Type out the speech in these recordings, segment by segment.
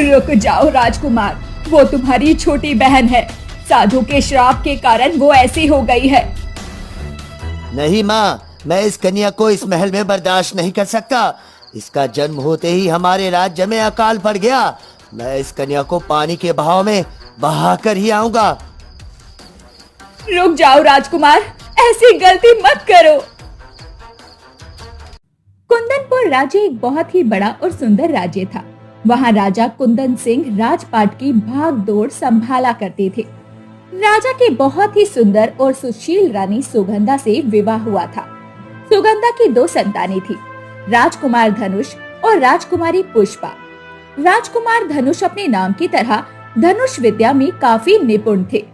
रुक जाओ राजकुमार, वो तुम्हारी छोटी बहन है। साधु के श्राप के कारण वो ऐसी हो गई है। नहीं माँ, मैं इस कन्या को इस महल में बर्दाश्त नहीं कर सकता। इसका जन्म होते ही हमारे राज्य में अकाल पड़ गया। मैं इस कन्या को पानी के बहाव में बहा कर ही आऊंगा। रुक जाओ राजकुमार, ऐसी गलती मत करो। कुंदनपुर राज्य एक बहुत ही बड़ा और सुंदर राज्य था। वहाँ राजा कुंदन सिंह राजपाट की भाग दौड़ संभाला करते थे। राजा की बहुत ही सुंदर और सुशील रानी सुगंधा से विवाह हुआ था। सुगंधा की 2 संतानें थी, राजकुमार धनुष और राजकुमारी पुष्पा। राजकुमार धनुष अपने नाम की तरह धनुष विद्या में काफी निपुण थे।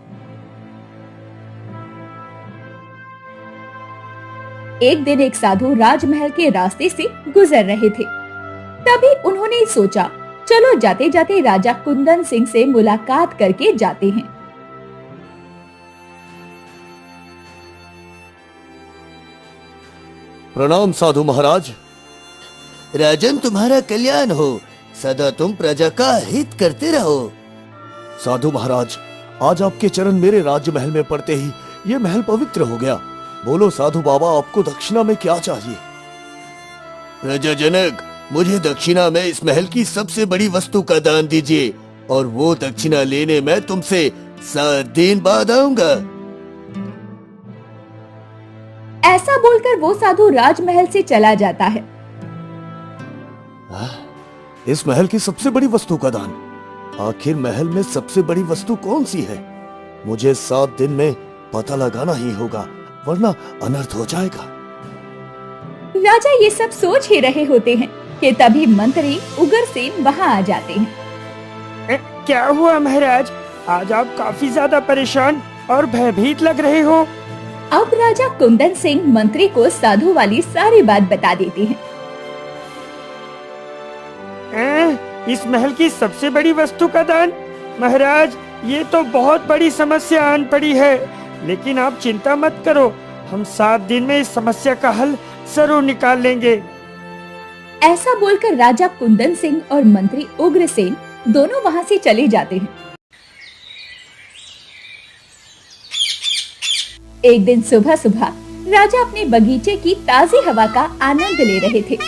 एक दिन एक साधु राजमहल के रास्ते से गुजर रहे थे। तभी उन्होंने सोचा, चलो जाते जाते राजा कुंदन सिंह से मुलाकात करके जाते हैं। प्रणाम साधु महाराज। राजन, तुम्हारा कल्याण हो। सदा तुम प्रजा का हित करते रहो। साधु महाराज, आज आपके चरण मेरे राजमहल में पड़ते ही ये महल पवित्र हो गया। बोलो साधु बाबा, आपको दक्षिणा में क्या चाहिए? प्रजाजनक, मुझे दक्षिणा में इस महल की सबसे बड़ी वस्तु का दान दीजिए और वो दक्षिणा लेने मैं तुमसे 7 दिन बाद आऊंगा। ऐसा बोलकर वो साधु राजमहल से चला जाता है। इस महल की सबसे बड़ी वस्तु का दान? आखिर महल में सबसे बड़ी वस्तु कौन सी है? मुझे 7 दिन में पता लगाना ही होगा, वरना अनर्थ हो जाएगा। राजा ये सब सोच ही रहे होते हैं कि तभी मंत्री उग्रसेन वहाँ आ जाते हैं। क्या हुआ महाराज? आज आप काफी ज्यादा परेशान और भयभीत लग रहे हो। अब राजा कुंदन सिंह मंत्री को साधु वाली सारी बात बता देते हैं। इस महल की सबसे बड़ी वस्तु का दान? महाराज, ये तो बहुत बड़ी समस्या आन पड़ी है, लेकिन आप चिंता मत करो, हम 7 दिन में इस समस्या का हल जरूर निकाल लेंगे। ऐसा बोलकर राजा कुंदन सिंह और मंत्री उग्रसेन दोनों वहाँ से चले जाते हैं। एक दिन सुबह सुबह राजा अपने बगीचे की ताजी हवा का आनंद ले रहे थे,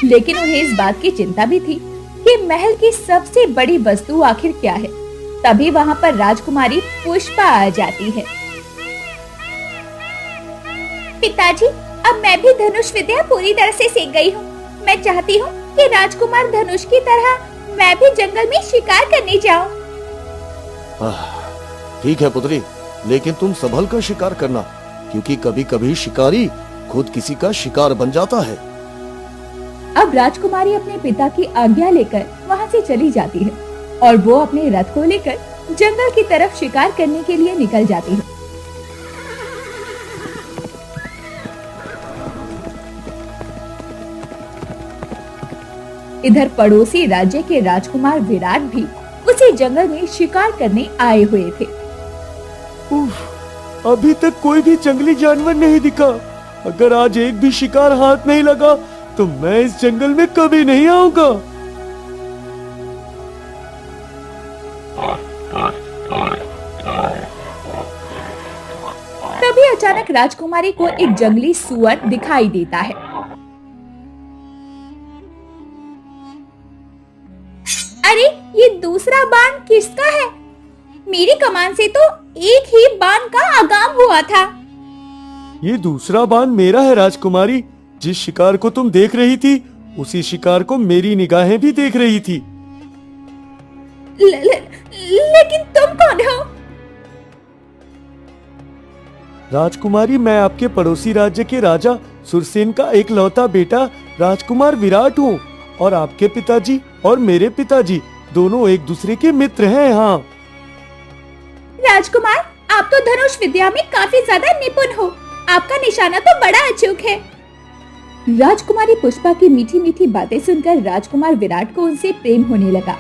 लेकिन उन्हें इस बात की चिंता भी थी कि महल की सबसे बड़ी वस्तु आखिर क्या है। तभी वहाँ पर राजकुमारी पुष्पा आ जाती है। पिताजी, अब मैं भी धनुष विद्या पूरी तरह से सीख गई हूँ। मैं चाहती हूँ कि राजकुमार धनुष की तरह मैं भी जंगल में शिकार करने जाऊँ। ठीक है पुत्री, लेकिन तुम संभल कर शिकार करना, क्योंकि कभी कभी शिकारी खुद किसी का शिकार बन जाता है। अब राजकुमारी अपने पिता की आज्ञा लेकर वहाँ से चली जाती है और वो अपने रथ को लेकर जंगल की तरफ शिकार करने के लिए निकल जाती है। इधर पड़ोसी राज्य के राजकुमार विराट भी उसी जंगल में शिकार करने आए हुए थे। अभी तक कोई भी जंगली जानवर नहीं दिखा। अगर आज एक भी शिकार हाथ नहीं लगा तो मैं इस जंगल में कभी नहीं आऊंगा। तभी अचानक राजकुमारी को एक जंगली सुअर दिखाई देता है। अरे, ये दूसरा बाण किसका है? मेरी कमान से तो एक ही बाण का आगाम हुआ था। ये दूसरा बाण मेरा है राजकुमारी। जिस शिकार को तुम देख रही थी, उसी शिकार को मेरी निगाहें भी देख रही थी। लेकिन तुम कौन हो? राजकुमारी, मैं आपके पड़ोसी राज्य के राजा सुरसेन का एकलौता बेटा राजकुमार विराट हूँ, और आपके पिताजी और मेरे पिताजी दोनों एक दूसरे के मित्र हैं। हाँ राजकुमार, आप तो धनुष विद्या में काफी ज्यादा निपुण हो। आपका निशाना तो बड़ा अचूक है। राजकुमारी पुष्पा की मीठी मीठी बातें सुनकर राजकुमार विराट को उनसे प्रेम होने लगा।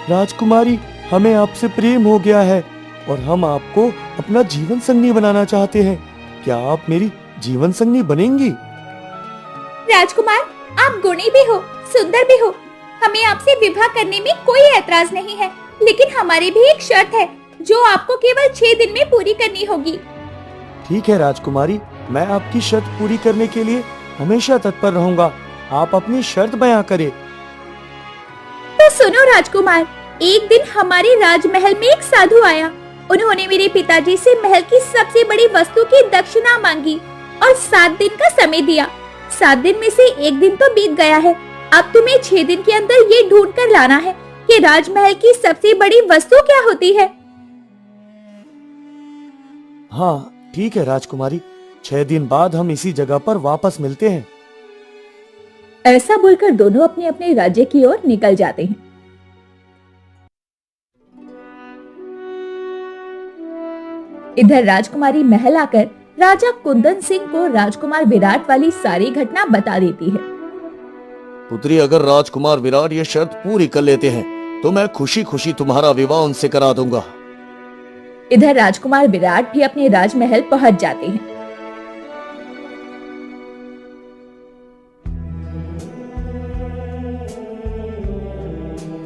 राजकुमारी, हमें आपसे प्रेम हो गया है और हम आपको अपना जीवन संगी बनाना चाहते हैं। क्या आप मेरी जीवन संगी बनेंगी? राजकुमार, आप गुणी भी हो, सुंदर भी हो, हमें आपसे विवाह करने में कोई ऐतराज नहीं है, लेकिन हमारी भी एक शर्त है जो आपको केवल 6 दिन में पूरी करनी होगी। ठीक है राजकुमारी, मैं आपकी शर्त पूरी करने के लिए हमेशा तत्पर रहूंगा। आप अपनी शर्त बयां करें। तो सुनो राजकुमार, एक दिन हमारे राजमहल में एक साधु आया। उन्होंने मेरे पिताजी से महल की सबसे बड़ी वस्तु की दक्षिणा मांगी और 7 दिन का समय दिया। 7 दिन में से एक दिन तो बीत गया है। अब तुम्हें 6 दिन के अंदर ये ढूंढ कर लाना है कि राजमहल की सबसे बड़ी वस्तु क्या होती है। हाँ ठीक है राजकुमारी, 6 दिन बाद हम इसी जगह पर वापस मिलते हैं। ऐसा बोलकर दोनों अपने अपने राज्य की ओर निकल जाते हैं। इधर राजकुमारी महल आकर राजा कुंदन सिंह को राजकुमार विराट वाली सारी घटना बता देती है। पुत्री, अगर राजकुमार विराट ये शर्त पूरी कर लेते हैं तो मैं खुशी खुशी तुम्हारा विवाह उनसे करा दूंगा। इधर राजकुमार विराट भी अपने राजमहल पहुंच जाते हैं।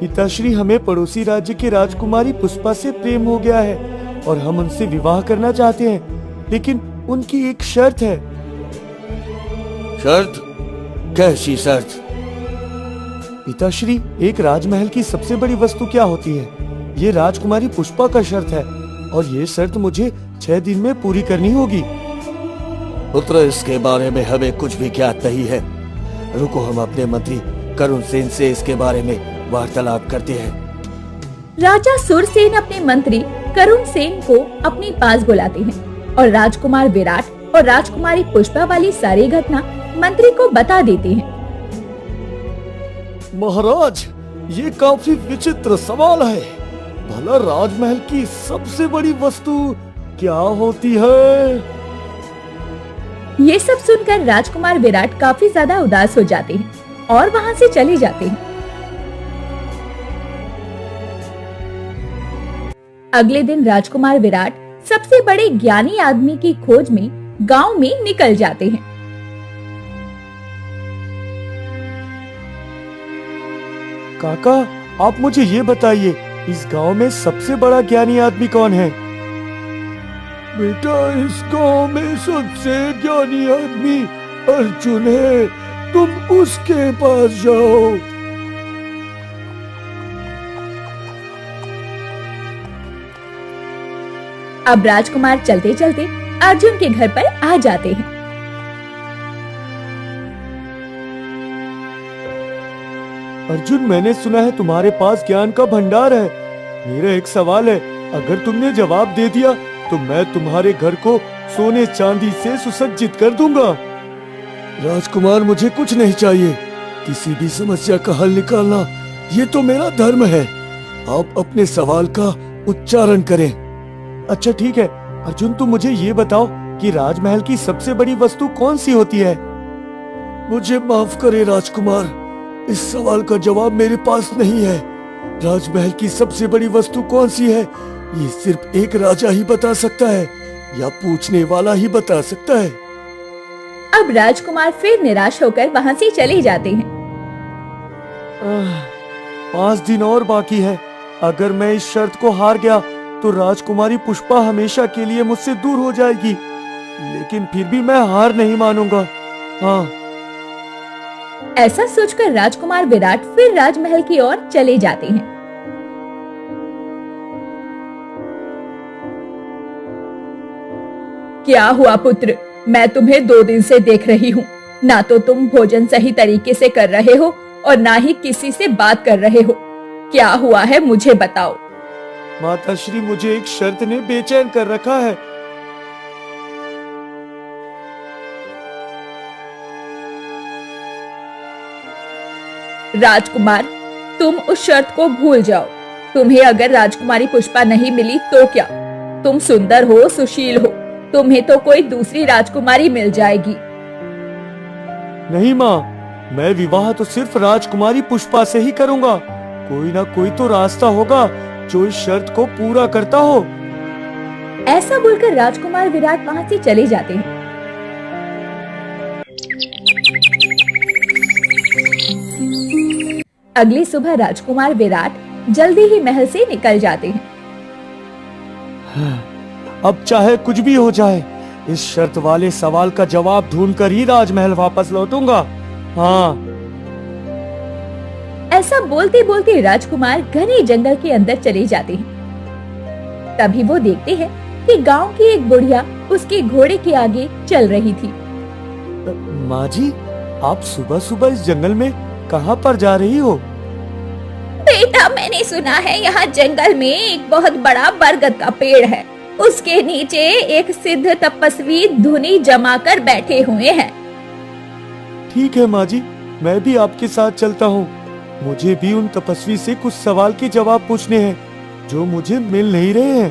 पिताश्री, हमें पड़ोसी राज्य की राजकुमारी पुष्पा से प्रेम हो गया है और हम उनसे विवाह करना चाहते हैं, लेकिन उनकी एक शर्त है। शर्त? कैसी शर्त? पिताश्री, एक राजमहल की सबसे बड़ी वस्तु क्या होती है? ये राजकुमारी पुष्पा का शर्त है और ये शर्त मुझे 6 दिन में पूरी करनी होगी। पुत्र, इसके बारे में हमें कुछ भी ज्ञात नहीं है। रुको, हम अपने मंत्री करुण सेन से इसके बारे में वार्तालाप करते हैं। राजा सुरसेन अपने मंत्री करुण सेन को अपने पास बुलाते हैं और राजकुमार विराट और राजकुमारी पुष्पा वाली सारी घटना मंत्री को बता देते हैं। महाराज, ये काफी विचित्र सवाल है। भला राजमहल की सबसे बड़ी वस्तु क्या होती है? ये सब सुनकर राजकुमार विराट काफी ज्यादा उदास हो जाते हैं और वहाँ से चले जाते हैं। अगले दिन राजकुमार विराट सबसे बड़े ज्ञानी आदमी की खोज में गांव में निकल जाते हैं। काका, आप मुझे ये बताइए, इस गांव में सबसे बड़ा ज्ञानी आदमी कौन है? बेटा, इस गांव में सबसे ज्ञानी आदमी अर्जुन है। तुम उसके पास जाओ। अब राजकुमार चलते चलते अर्जुन के घर पर आ जाते हैं। अर्जुन, मैंने सुना है तुम्हारे पास ज्ञान का भंडार है। मेरा एक सवाल है, अगर तुमने जवाब दे दिया तो मैं तुम्हारे घर को सोने चांदी से सुसज्जित कर दूंगा। राजकुमार, मुझे कुछ नहीं चाहिए। किसी भी समस्या का हल निकालना ये तो मेरा धर्म है। आप अपने सवाल का उच्चारण करें। अच्छा ठीक है अर्जुन, तुम मुझे ये बताओ कि राजमहल की सबसे बड़ी वस्तु कौन सी होती है? मुझे माफ करे राजकुमार, इस सवाल का जवाब मेरे पास नहीं है। राजमहल की सबसे बड़ी वस्तु कौन सी है, ये सिर्फ एक राजा ही बता सकता है या पूछने वाला ही बता सकता है। अब राजकुमार फिर निराश होकर वहाँ से चले जाते हैं। 5 दिन और बाकी है। अगर मैं इस शर्त को हार गया तो राजकुमारी पुष्पा हमेशा के लिए मुझसे दूर हो जाएगी, लेकिन फिर भी मैं हार नहीं मानूंगा। हाँ। ऐसा सोचकर राजकुमार विराट फिर राजमहल की ओर चले जाते हैं। क्या हुआ पुत्र? मैं तुम्हें 2 दिन से देख रही हूँ। ना तो तुम भोजन सही तरीके से कर रहे हो और ना ही किसी से बात कर रहे हो। क्या हुआ है, मुझे बताओ। माताश्री, मुझे एक शर्त ने बेचैन कर रखा है। राजकुमार, तुम उस शर्त को भूल जाओ। तुम्हें अगर राजकुमारी पुष्पा नहीं मिली तो क्या? तुम सुंदर हो, सुशील हो, तुम्हें तो कोई दूसरी राजकुमारी मिल जाएगी। नहीं माँ, मैं विवाह तो सिर्फ राजकुमारी पुष्पा से ही करूंगा। कोई ना कोई तो रास्ता होगा जो इस शर्त को पूरा करता हो। ऐसा बोलकर राजकुमार विराट वहाँ से चले जाते हैं। अगली सुबह राजकुमार विराट जल्दी ही महल से निकल जाते हैं। अब चाहे कुछ भी हो जाए, इस शर्त वाले सवाल का जवाब ढूंढकर ही राजमहल वापस लौटूंगा। हाँ। ऐसा बोलते बोलते राजकुमार घने जंगल के अंदर चले जाते हैं। तभी वो देखते हैं कि गांव की एक बुढ़िया उसके घोड़े के आगे चल रही थी। माँ जी, आप सुबह सुबह इस जंगल में कहाँ पर जा रही हो? बेटा, मैंने सुना है यहाँ जंगल में एक बहुत बड़ा बरगद का पेड़ है। उसके नीचे एक सिद्ध तपस्वी धुनी जमा कर बैठे हुए हैं। ठीक है माँ जी, मैं भी आपके साथ चलता हूँ। मुझे भी उन तपस्वी से कुछ सवाल के जवाब पूछने हैं जो मुझे मिल नहीं रहे हैं।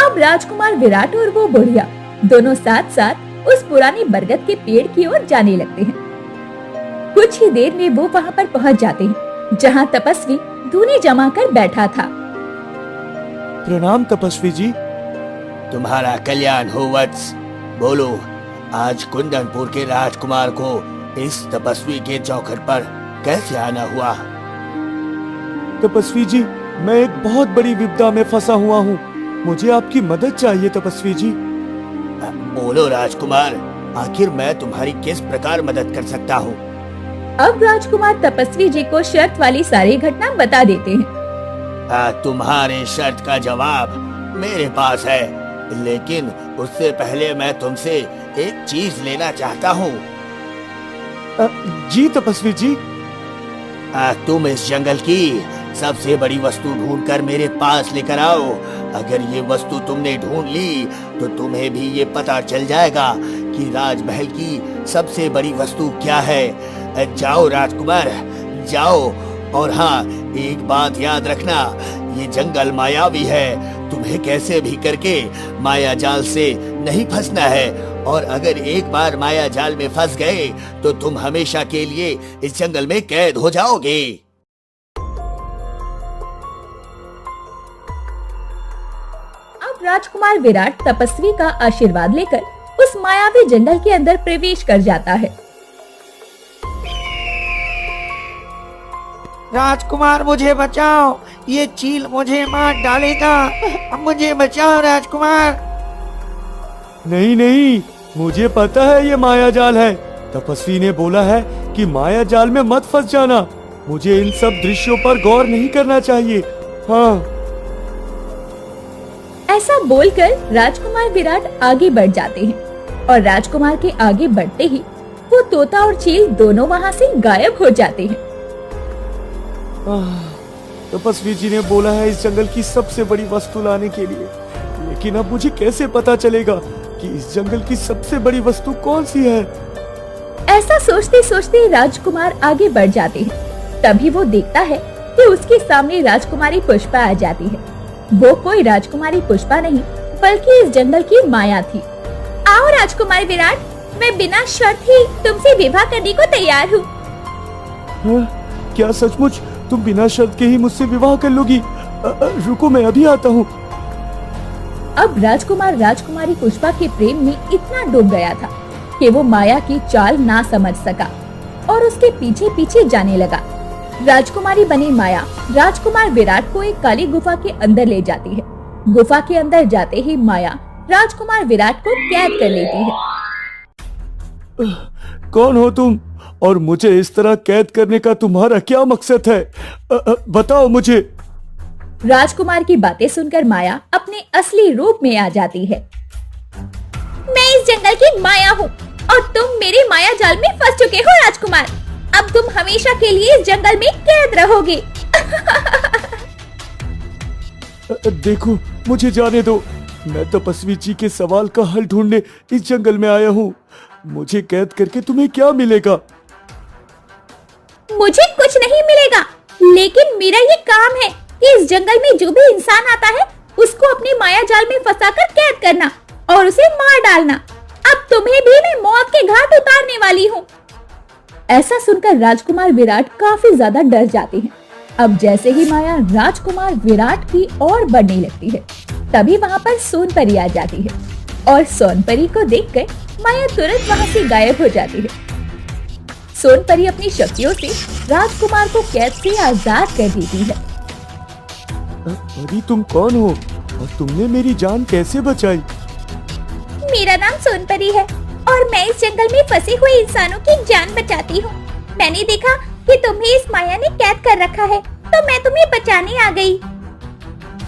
अब राजकुमार विराट और वो बुढ़िया दोनों साथ साथ उस पुराने बरगद के पेड़ की ओर जाने लगते हैं। कुछ ही देर में वो वहाँ पर पहुँच जाते हैं जहाँ तपस्वी धुनी जमा कर बैठा था। प्रणाम तपस्वी जी। तुम्हारा कल्याण हो वत्स। बोलो, आज कुंदनपुर के राजकुमार को इस तपस्वी के चौखट पर कैसे आना हुआ? तपस्वी जी, मैं एक बहुत बड़ी विपदा में फंसा हुआ हूँ। मुझे आपकी मदद चाहिए तपस्वी जी। बोलो राजकुमार, आखिर मैं तुम्हारी किस प्रकार मदद कर सकता हूँ? अब राजकुमार तपस्वी जी को शर्त वाली सारी घटना बता देते हैं। तुम्हारे शर्त का जवाब मेरे पास है, लेकिन उससे पहले मैं तुमसे एक चीज लेना चाहता हूँ। जी तपस्वी जी। तुम इस जंगल की सबसे बड़ी वस्तु ढूंढकर मेरे पास लेकर आओ। अगर ये वस्तु तुमने ढूंढ ली तो तुम्हें भी ये पता चल जाएगा कि राजमहल की सबसे बड़ी वस्तु क्या है। जाओ राजकुमार, जाओ। और हाँ, एक बात याद रखना, ये जंगल मायावी है। तुम्हें कैसे भी करके माया जाल से नहीं फंसना है, और अगर एक बार माया जाल में फंस गए तो तुम हमेशा के लिए इस जंगल में कैद हो जाओगे। अब राजकुमार विराट तपस्वी का आशीर्वाद लेकर उस मायावी जंगल के अंदर प्रवेश कर जाता है। राजकुमार, मुझे बचाओ, ये चील मुझे मार डालेगा। अब मुझे बचाओ राजकुमार। नहीं नहीं, मुझे पता है ये माया जाल है। तपस्वी ने बोला है कि माया जाल में मत फंस जाना। मुझे इन सब दृश्यों पर गौर नहीं करना चाहिए। हाँ। ऐसा बोलकर राजकुमार विराट आगे बढ़ जाते हैं और राजकुमार के आगे बढ़ते ही वो तोता और चील दोनों वहाँ से गायब हो जाते हैं। तपस्वी जी ने बोला है इस जंगल की सबसे बड़ी वस्तु लाने के लिए, लेकिन अब मुझे कैसे पता चलेगा कि इस जंगल की सबसे बड़ी वस्तु कौन सी है? ऐसा सोचते सोचते राजकुमार आगे बढ़ जाते हैं। तभी वो देखता है कि उसके सामने राजकुमारी पुष्पा आ जाती है। वो कोई राजकुमारी पुष्पा नहीं बल्कि इस जंगल की माया थी। आओ राजकुमार विराट, मैं बिना शर्त ही तुमसे विवाह करने को तैयार हूँ। क्या सचमुच तुम बिना शर्त के ही मुझसे विवाह कर लोगी? रुको, मैं अभी आता हूँ। अब राजकुमार राजकुमारी पुष्पा के प्रेम में इतना डूब गया था कि वो माया की चाल ना समझ सका और उसके पीछे पीछे जाने लगा। राजकुमारी बनी माया राजकुमार विराट को एक काली गुफा के अंदर ले जाती है। गुफा के अंदर जाते ही माया राजकुमार विराट को कैद कर लेती है। कौन हो तुम और मुझे इस तरह कैद करने का तुम्हारा क्या मकसद है? बताओ मुझे। राजकुमार की बातें सुनकर माया अपने असली रूप में आ जाती है। मैं इस जंगल की माया हूँ और तुम मेरे माया जाल में फंस चुके हो राजकुमार। अब तुम हमेशा के लिए इस जंगल में कैद रहोगे। देखो, मुझे जाने दो। मैं तपस्वी जी के सवाल का हल ढूंढने इस जंगल में आया हूँ। मुझे कैद करके तुम्हें क्या मिलेगा? मुझे कुछ नहीं मिलेगा, लेकिन मेरा ये काम है कि इस जंगल में जो भी इंसान आता है उसको अपने माया जाल में फंसाकर कैद करना और उसे मार डालना। अब तुम्हें भी मैं मौत के घाट उतारने वाली हूँ। ऐसा सुनकर राजकुमार विराट काफी ज्यादा डर जाते हैं। अब जैसे ही माया राजकुमार विराट की ओर बढ़ने लगती है, तभी वहाँ पर सोनपरी आ जाती है और सोनपरी को देखकर माया तुरंत वहाँ से गायब हो जाती है। सोनपरी अपनी शक्तियों से राजकुमार को कैद से आजाद कर देती है। परी तुम कौन हो और तुमने मेरी जान कैसे बचाई? मेरा नाम सोनपरी है और मैं इस जंगल में फंसे हुए इंसानों की जान बचाती हूँ। मैंने देखा कि तुम्हें इस माया ने कैद कर रखा है, तो मैं तुम्हें बचाने आ गई।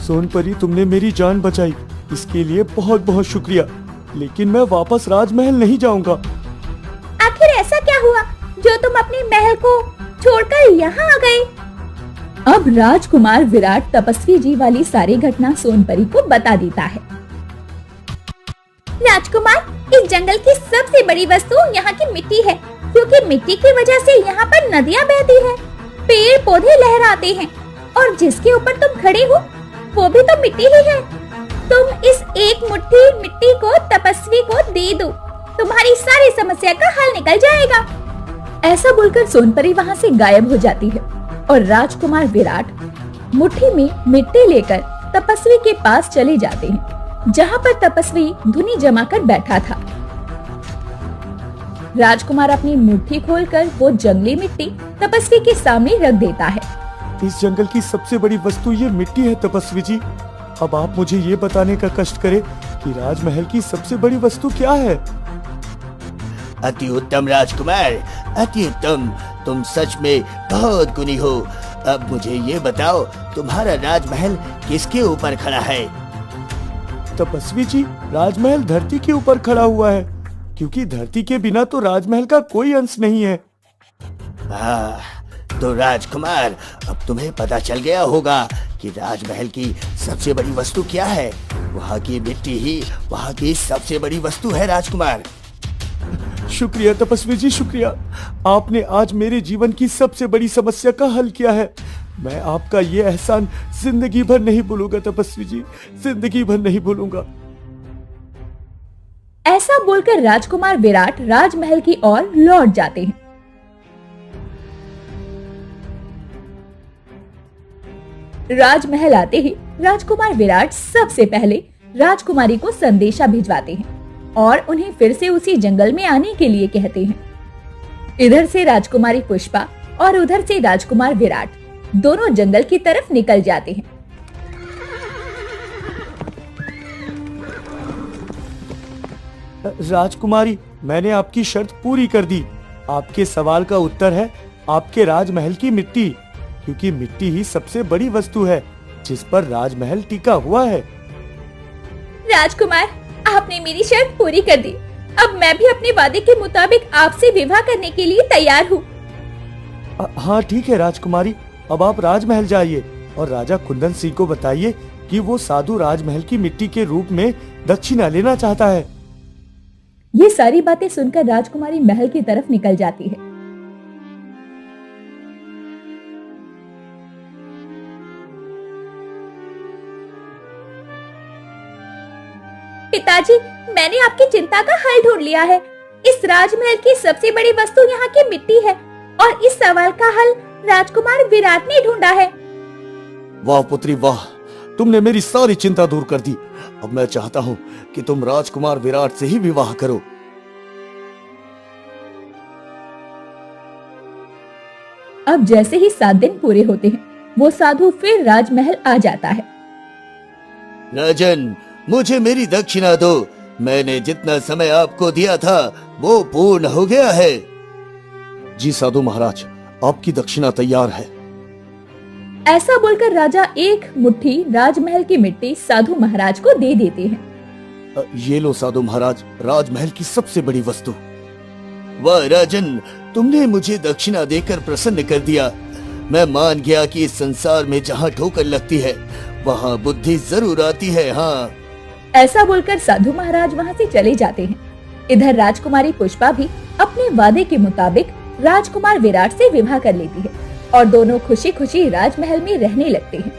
सोनपरी तुमने मेरी जान बचाई, इसके लिए बहुत बहुत शुक्रिया। लेकिन मैं वापस राजमहल नहीं जाऊंगा। आखिर ऐसा क्या हुआ जो तुम अपने महल को छोड़कर यहाँ आ गए? अब राजकुमार विराट तपस्वी जी वाली सारी घटना सोनपरी को बता देता है। राजकुमार, इस जंगल की सबसे बड़ी वस्तु यहाँ की मिट्टी है, क्योंकि मिट्टी की वजह से यहाँ पर नदियाँ बहती हैं, पेड़ पौधे लहराते हैं और जिसके ऊपर तुम खड़े हो वो भी तो मिट्टी ही है। तुम इस एक मुट्ठी मिट्टी को तपस्वी को दे दो, तुम्हारी सारी समस्या का हल निकल जाएगा। ऐसा बोलकर सोनपरी वहाँ से गायब हो जाती है और राजकुमार विराट मुट्ठी में मिट्टी लेकर तपस्वी के पास चले जाते हैं, जहाँ पर तपस्वी धुनी जमा कर बैठा था। राजकुमार अपनी मुट्ठी खोलकर वो जंगली मिट्टी तपस्वी के सामने रख देता है। इस जंगल की सबसे बड़ी वस्तु ये मिट्टी है तपस्वी जी। अब आप मुझे ये बताने का कष्ट करें कि राजमहल की सबसे बड़ी वस्तु क्या है। अति उत्तम राजकुमार, अति उत्तम। तुम सच में बहुत गुणी हो। अब मुझे ये बताओ, तुम्हारा राजमहल किसके ऊपर खड़ा है? तपस्वी जी, राजमहल धरती के ऊपर खड़ा हुआ है, क्योंकि धरती के बिना तो राजमहल का कोई अंश नहीं है। तो राजकुमार, अब तुम्हें पता चल गया होगा कि राजमहल की सबसे बड़ी वस्तु क्या है। वहाँ की मिट्टी ही वहाँ की सबसे बड़ी वस्तु है राजकुमार। शुक्रिया तपस्वी जी, शुक्रिया। आपने आज मेरे जीवन की सबसे बड़ी समस्या का हल किया है। मैं आपका ये एहसान जिंदगी भर नहीं भूलूंगा तपस्वी जी, जिंदगी भर नहीं भूलूंगा। ऐसा बोलकर राजकुमार विराट राजमहल की ओर लौट जाते हैं। राजमहल आते ही राजकुमार विराट सबसे पहले राजकुमारी को संदेशा भिजवाते हैं और उन्हें फिर से उसी जंगल में आने के लिए कहते हैं। इधर से राजकुमारी पुष्पा और उधर से राजकुमार विराट दोनों जंगल की तरफ निकल जाते हैं। राजकुमारी, मैंने आपकी शर्त पूरी कर दी। आपके सवाल का उत्तर है आपके राजमहल की मिट्टी, क्योंकि मिट्टी ही सबसे बड़ी वस्तु है जिस पर राजमहल टिका हुआ है। राजकुमार, आपने मेरी शर्त पूरी कर दी। अब मैं भी अपने वादे के मुताबिक आपसे विवाह करने के लिए तैयार हूँ। हाँ ठीक है राजकुमारी, अब आप राजमहल जाइए और राजा कुंदन सिंह को बताइए कि वो साधु राजमहल की मिट्टी के रूप में दक्षिणा लेना चाहता है। ये सारी बातें सुनकर राजकुमारी महल की तरफ निकल जाती है। पिताजी, मैंने आपकी चिंता का हल ढूंढ लिया है। इस राजमहल की सबसे बड़ी वस्तु यहाँ की मिट्टी है और इस सवाल का हल राजकुमार विराट ने ढूंढा है। वाह पुत्री वाह, तुमने मेरी सारी चिंता दूर कर दी। अब मैं चाहता हूँ कि तुम राजकुमार विराट से ही विवाह करो। अब जैसे ही 7 दिन पूरे होते हैं, वो साधु फिर राजमहल आ जाता है। राजन, मुझे मेरी दक्षिणा दो। मैंने जितना समय आपको दिया था वो पूर्ण हो गया है। जी साधु महाराज, आपकी दक्षिणा तैयार है। ऐसा बोलकर राजा एक मुट्ठी राजमहल की मिट्टी साधु महाराज को दे देते हैं। ये लो साधु महाराज, राजमहल की सबसे बड़ी वस्तु। वाह राजन, तुमने मुझे दक्षिणा देकर प्रसन्न कर दिया। मैं मान गया कि इस संसार में जहाँ ठोकर लगती है वहाँ बुद्धि जरूर आती है। हाँ, ऐसा बोलकर साधु महाराज वहाँ से चले जाते हैं। इधर राजकुमारी पुष्पा भी अपने वादे के मुताबिक राजकुमार विराट से विवाह कर लेती है और दोनों खुशी खुशी राजमहल में रहने लगते हैं।